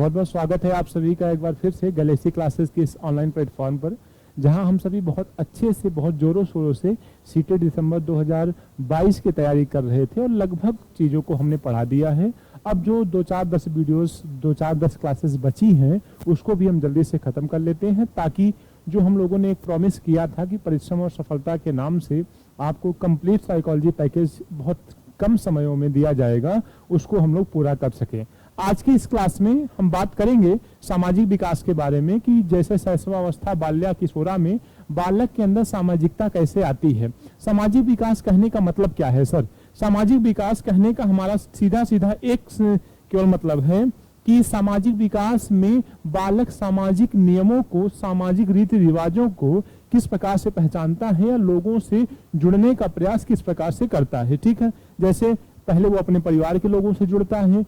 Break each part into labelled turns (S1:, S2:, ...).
S1: बहुत बहुत स्वागत है आप सभी का एक बार फिर से गैलेक्सी क्लासेस के इस ऑनलाइन प्लेटफॉर्म पर, जहां हम सभी बहुत अच्छे से बहुत जोरों शोरों से सीटेट दिसंबर 2022 की तैयारी कर रहे थे और लगभग चीज़ों को हमने पढ़ा दिया है। अब जो 2-4-10 वीडियोस 2-4-10 क्लासेस बची हैं उसको भी हम जल्दी से ख़त्म कर लेते हैं, ताकि जो हम लोगों ने एक प्रॉमिस किया था कि परिश्रम और सफलता के नाम से आपको कंप्लीट साइकोलॉजी पैकेज बहुत कम समयों में दिया जाएगा, उसको हम लोग पूरा कर सकें। आज की इस क्लास में हम बात करेंगे सामाजिक विकास के बारे में कि जैसे शैशवावस्था बाल्या किशोरा में बालक के अंदर सामाजिकता कैसे आती है। सामाजिक विकास कहने का मतलब क्या है सर? सामाजिक विकास कहने का हमारा सीधा सीधा एक केवल मतलब है कि सामाजिक विकास में बालक सामाजिक नियमों को, सामाजिक रीति रिवाजों को किस प्रकार से पहचानता है या लोगों से जुड़ने का प्रयास किस प्रकार से करता है। ठीक है, जैसे पहले वो अपने परिवार के लोगों से जुड़ता है,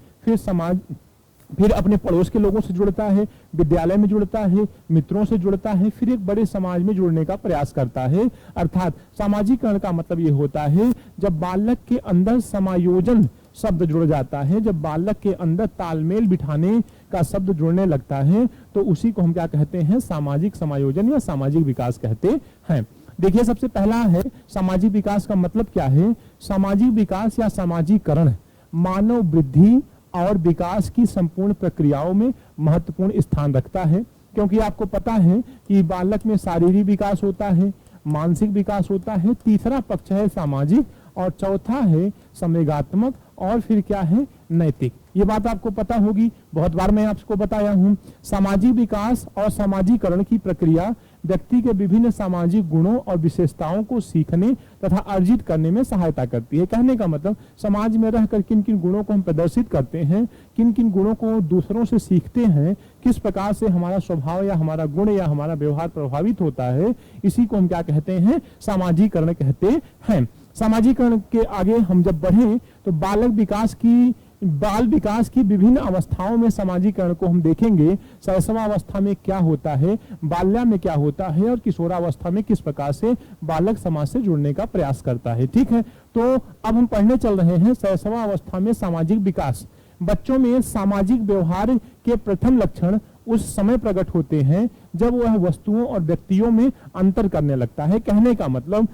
S1: फिर अपने पड़ोस के लोगों से जुड़ता है, विद्यालय में जुड़ता है, मित्रों से जुड़ता है, फिर एक बड़े समाज में जुड़ने का प्रयास करता है। अर्थात सामाजिकरण का मतलब ये होता है जब बालक के अंदर समायोजन शब्द जुड़ जाता है, जब बालक के अंदर तालमेल बिठाने का शब्द जुड़ने लगता है, तो उसी को हम क्या कहते हैं? सामाजिक समायोजन या सामाजिक विकास कहते हैं। देखिए, सबसे पहला है सामाजिक विकास का मतलब क्या है। सामाजिक विकास या सामाजिकरण मानव वृद्धि और विकास की संपूर्ण प्रक्रियाओं में महत्वपूर्ण स्थान रखता है, क्योंकि आपको पता है कि बालक में शारीरिक विकास होता है, मानसिक विकास होता है, तीसरा पक्ष है सामाजिक और चौथा है संवेगात्मक और फिर क्या है? नैतिक। ये बात आपको पता होगी, बहुत बार मैं आपको बताया हूं। सामाजिक विकास और सामाजिकरण की प्रक्रिया व्यक्ति के विभिन्न सामाजिक गुणों और विशेषताओं को सीखने तथा अर्जित करने में सहायता करती है। कहने का मतलब समाज में रहकर किन किन गुणों को हम प्रदर्शित करते हैं, किन किन गुणों को दूसरों से सीखते हैं, किस प्रकार से हमारा स्वभाव या हमारा गुण या हमारा व्यवहार प्रभावित होता है, इसी को हम क्या कहते हैं? सामाजिकरण कहते हैं। सामाजिकरण के आगे हम जब बढ़ें तो बाल विकास की विभिन्न अवस्थाओं में सामाजिकरण को हम देखेंगे। शैशवावस्था में क्या होता है, बाल्या में क्या होता है और किशोरावस्था में किस प्रकार से बालक समाज से जुड़ने का प्रयास करता है। ठीक है, तो अब हम पढ़ने चल रहे हैं शैशवावस्था में सामाजिक विकास। बच्चों में सामाजिक व्यवहार के प्रथम लक्षण उस समय प्रकट होते हैं जब वह वस्तुओं और व्यक्तियों में अंतर करने लगता है। कहने का मतलब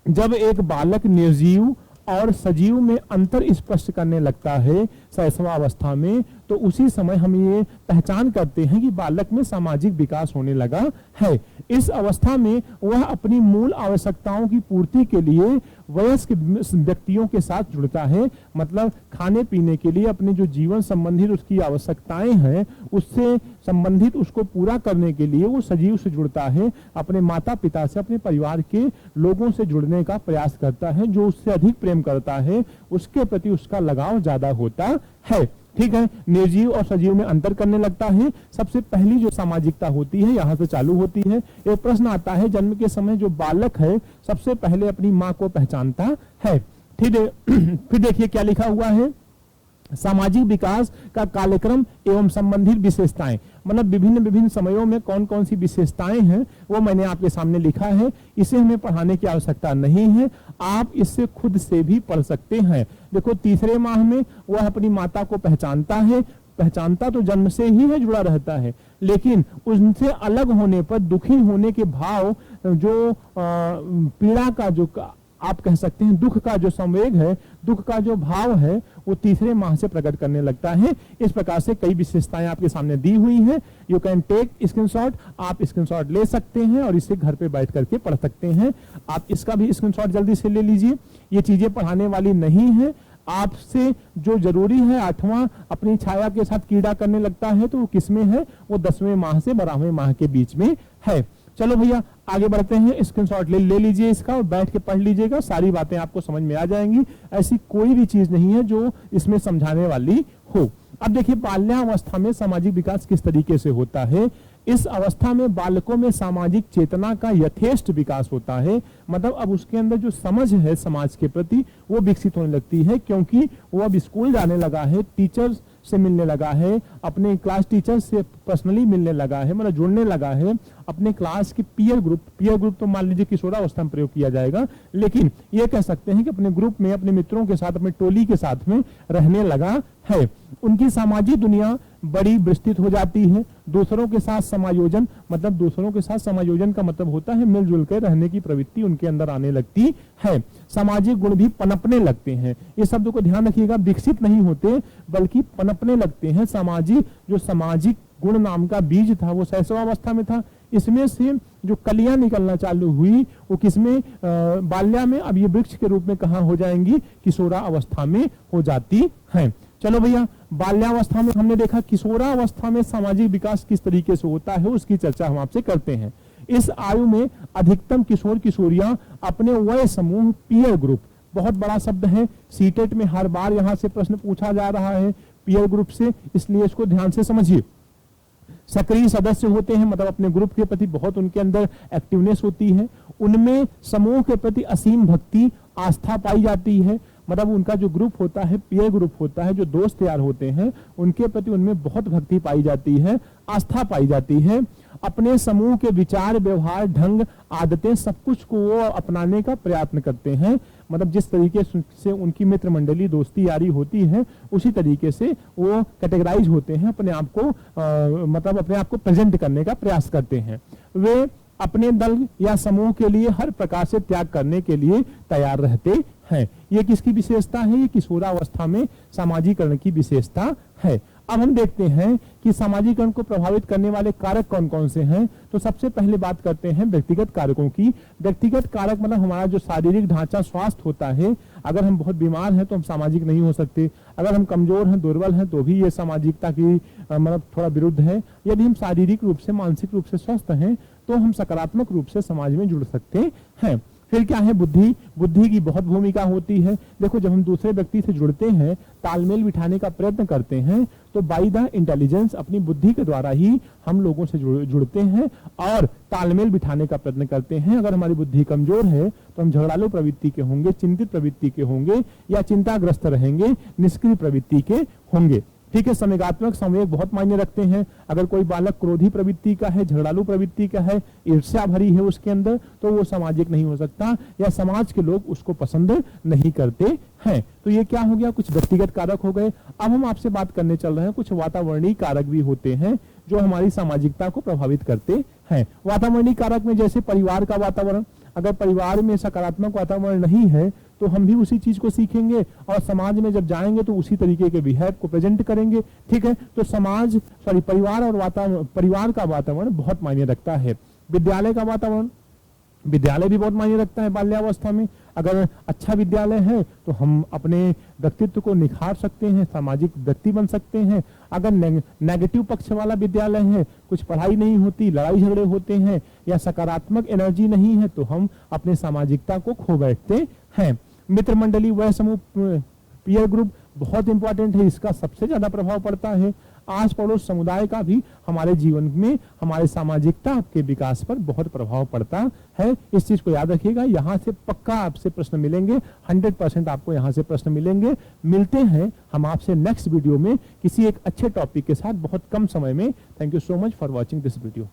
S1: जब एक बालक निर्जीव और सजीव में अंतर स्पष्ट करने लगता है शैशवावस्था में, तो उसी समय हम ये पहचान करते हैं कि बालक में सामाजिक विकास होने लगा है। इस अवस्था में वह अपनी मूल आवश्यकताओं की पूर्ति के लिए वयस्क व्यक्तियों के साथ जुड़ता है। मतलब खाने पीने के लिए अपने जो जीवन संबंधित उसकी आवश्यकताएं हैं उससे संबंधित उसको पूरा करने के लिए वो सजीव से जुड़ता है, अपने माता पिता से, अपने परिवार के लोगों से जुड़ने का प्रयास करता है। जो उससे अधिक प्रेम करता है उसके प्रति उसका लगाव ज्यादा होता है। ठीक है, निर्जीव और सजीव में अंतर करने लगता है। सबसे पहली जो सामाजिकता होती है यहां से चालू होती है। एक प्रश्न आता है, जन्म के समय जो बालक है सबसे पहले अपनी मां को पहचानता है। फिर देखिए क्या लिखा हुआ है, सामाजिक विकास का कालक्रम एवं संबंधित विशेषताएं। मतलब विभिन्न विभिन्न समयों में कौन कौन सी विशेषताएं हैं वो मैंने आपके सामने लिखा है। इसे हमें पढ़ाने की आवश्यकता नहीं है, आप इससे खुद से भी पढ़ सकते हैं। देखो, तीसरे माह में वह अपनी माता को पहचानता है। पहचानता तो जन्म से ही है, जुड़ा रहता है, लेकिन उनसे अलग होने पर दुखी होने के भाव, जो पीड़ा का, जो आप कह सकते हैं दुख का जो संवेग है, दुख का जो भाव है, वो तीसरे माह से प्रकट करने लगता है। इस प्रकार से कई विशेषताएं आपके सामने दी हुई हैं। यू कैन टेक स्क्रीनशॉट, आप स्क्रीनशॉट ले सकते हैं और इसे घर पे बैठ करके पढ़ सकते हैं। आप इसका भी स्क्रीनशॉट जल्दी से ले लीजिए। ये चीजें पढ़ाने वाली नहीं है, आपसे जो जरूरी है 8वां अपनी छाया के साथ कीड़ा करने लगता है, तो वो किसमें है? वो 10वें माह से 12वें माह के बीच में है। चलो भैया आगे बढ़ते हैं, स्क्रीनशॉट ले लीजिए इसका और बैठ के पढ़ लीजिएगा, सारी बातें आपको समझ में आ जाएंगी। ऐसी कोई भी चीज नहीं है जो इसमें समझाने वाली हो। अब देखिए, बाल्यावस्था में सामाजिक विकास किस तरीके से होता है। इस अवस्था में बालकों में सामाजिक चेतना का यथेष्ट विकास होता है। मतलब अब उसके अंदर जो समझ है समाज के प्रति वो विकसित होने लगती है, क्योंकि वो अब स्कूल जाने लगा है, टीचर्स से मिलने लगा है, अपने क्लास टीचर से पर्सनली मिलने लगा है, मतलब जुड़ने लगा है, अपने क्लास के पीयर ग्रुप तो मान लीजिए किशोरावस्था में प्रयोग किया जाएगा, लेकिन ये कह सकते हैं कि अपने ग्रुप में, अपने मित्रों के साथ, अपने टोली के साथ में रहने लगा है। उनकी सामाजिक दुनिया बड़ी विस्तृत हो जाती है। दूसरों के साथ समायोजन, मतलब दूसरों के साथ समायोजन का मतलब होता है मिलजुल कर रहने की प्रवृत्ति उनके अंदर आने लगती है। सामाजिक गुण भी पनपने लगते हैं। इस शब्द को ध्यान रखिएगा, विकसित नहीं होते बल्कि पनपने लगते हैं। सामाजिक गुण नाम का बीज था वो शैशवावस्था में था। इसमें से जो कलियां निकलना चालू हुई वो किसमें, बाल्या में। अब ये वृक्ष के रूप में कहां हो जाएंगी, किशोरावस्था में हो जाती हैं। चलो भैया, बाल्यावस्था में हमने देखा, किशोरावस्था में सामाजिक विकास किस तरीके से होता है उसकी चर्चा हम आपसे करते हैं। इस आयु में अधिकतम किशोर किशोरियां अपने वय समूह पीयर ग्रुप, बहुत बड़ा शब्द है, सीटेट में हर बार यहां से प्रश्न पूछा जा रहा है पीयर ग्रुप से, इसलिए इसको ध्यान से समझिए। सक्रिय सदस्य होते हैं, मतलब अपने ग्रुप के प्रति बहुत उनके अंदर एक्टिवनेस होती है। उनमें समूह के प्रति असीम भक्ति आस्था पाई जाती है। मतलब उनका जो ग्रुप होता है, पीयर ग्रुप होता है, जो दोस्त तैयार होते हैं, उनके प्रति उनमें बहुत भक्ति पाई जाती है, आस्था पाई जाती है। अपने समूह के विचार, व्यवहार, ढंग, आदतें, सब कुछ को वो अपनाने का प्रयत्न करते हैं। मतलब जिस तरीके से उनकी मित्र मंडली, दोस्ती यारी होती है, उसी तरीके से वो कैटेगराइज होते हैं, अपने आप को मतलब अपने आप को प्रेजेंट करने का प्रयास करते हैं। वे अपने दल या समूह के लिए हर प्रकार से त्याग करने के लिए तैयार रहते हैं। ये किसकी विशेषता है, ये किशोरावस्था में सामाजिकरण की विशेषता है। अब हम देखते हैं कि सामाजिकरण को प्रभावित करने वाले कारक कौन कौन से हैं। तो सबसे पहले बात करते हैं व्यक्तिगत कारकों की। व्यक्तिगत कारक मतलब हमारा जो शारीरिक ढांचा, स्वास्थ्य होता है। अगर हम बहुत बीमार हैं तो हम सामाजिक नहीं हो सकते। अगर हम कमजोर हैं, दुर्बल हैं, तो भी ये सामाजिकता की मतलब थोड़ा विरुद्ध है। यदि हम शारीरिक रूप से, मानसिक रूप से स्वस्थ हैं तो हम सकारात्मक रूप से समाज में जुड़ सकते हैं। फिर क्या है, बुद्धि की बहुत भूमिका होती है। देखो, जब हम दूसरे व्यक्ति से जुड़ते हैं, तालमेल बिठाने का प्रयत्न करते हैं, तो बाय द इंटेलिजेंस, अपनी बुद्धि के द्वारा ही हम लोगों से जुड़ते हैं और तालमेल बिठाने का प्रयत्न करते हैं। अगर हमारी बुद्धि कमजोर है तो हम झगड़ालू प्रवृत्ति के होंगे, चिंतित प्रवृत्ति के होंगे या चिंताग्रस्त रहेंगे, निष्क्रिय प्रवृत्ति के होंगे। ठीक है, संवेगात्मक संवेग बहुत मायने रखते हैं। अगर कोई बालक क्रोधी प्रवृत्ति का है, झगड़ालू प्रवृत्ति का है, ईर्ष्या भरी है उसके अंदर, तो वो सामाजिक नहीं हो सकता या समाज के लोग उसको पसंद नहीं करते हैं। तो ये क्या हो गया, कुछ व्यक्तिगत कारक हो गए। अब हम आपसे बात करने चल रहे हैं, कुछ वातावरणीय कारक भी होते हैं जो हमारी सामाजिकता को प्रभावित करते हैं। वातावरणीय कारक में जैसे परिवार का वातावरण, अगर परिवार में सकारात्मक वातावरण नहीं है तो हम भी उसी चीज को सीखेंगे और समाज में जब जाएंगे तो उसी तरीके के बिहेव को प्रेजेंट करेंगे। ठीक है, तो परिवार का वातावरण बहुत मायने रखता है। विद्यालय का वातावरण, विद्यालय भी बहुत मायने रखता है बाल्यावस्था में। अगर अच्छा विद्यालय है तो हम अपने व्यक्तित्व को निखार सकते हैं, सामाजिक व्यक्ति बन सकते हैं। अगर नेगेटिव पक्ष वाला विद्यालय है, कुछ पढ़ाई नहीं होती, लड़ाई झगड़े होते हैं या सकारात्मक एनर्जी नहीं है, तो हम अपने सामाजिकता को खो बैठते हैं। मित्र मंडली, वह समूह, पीयर ग्रुप बहुत इंपॉर्टेंट है, इसका सबसे ज्यादा प्रभाव पड़ता है। आस पड़ोस समुदाय का भी हमारे जीवन में, हमारे सामाजिकता के विकास पर बहुत प्रभाव पड़ता है। इस चीज को याद रखिएगा। यहाँ से पक्का आपसे प्रश्न मिलेंगे, 100% आपको यहाँ से प्रश्न मिलेंगे। मिलते हैं हम आपसे नेक्स्ट वीडियो में किसी एक अच्छे टॉपिक के साथ बहुत कम समय में। Thank you so much for watching this video.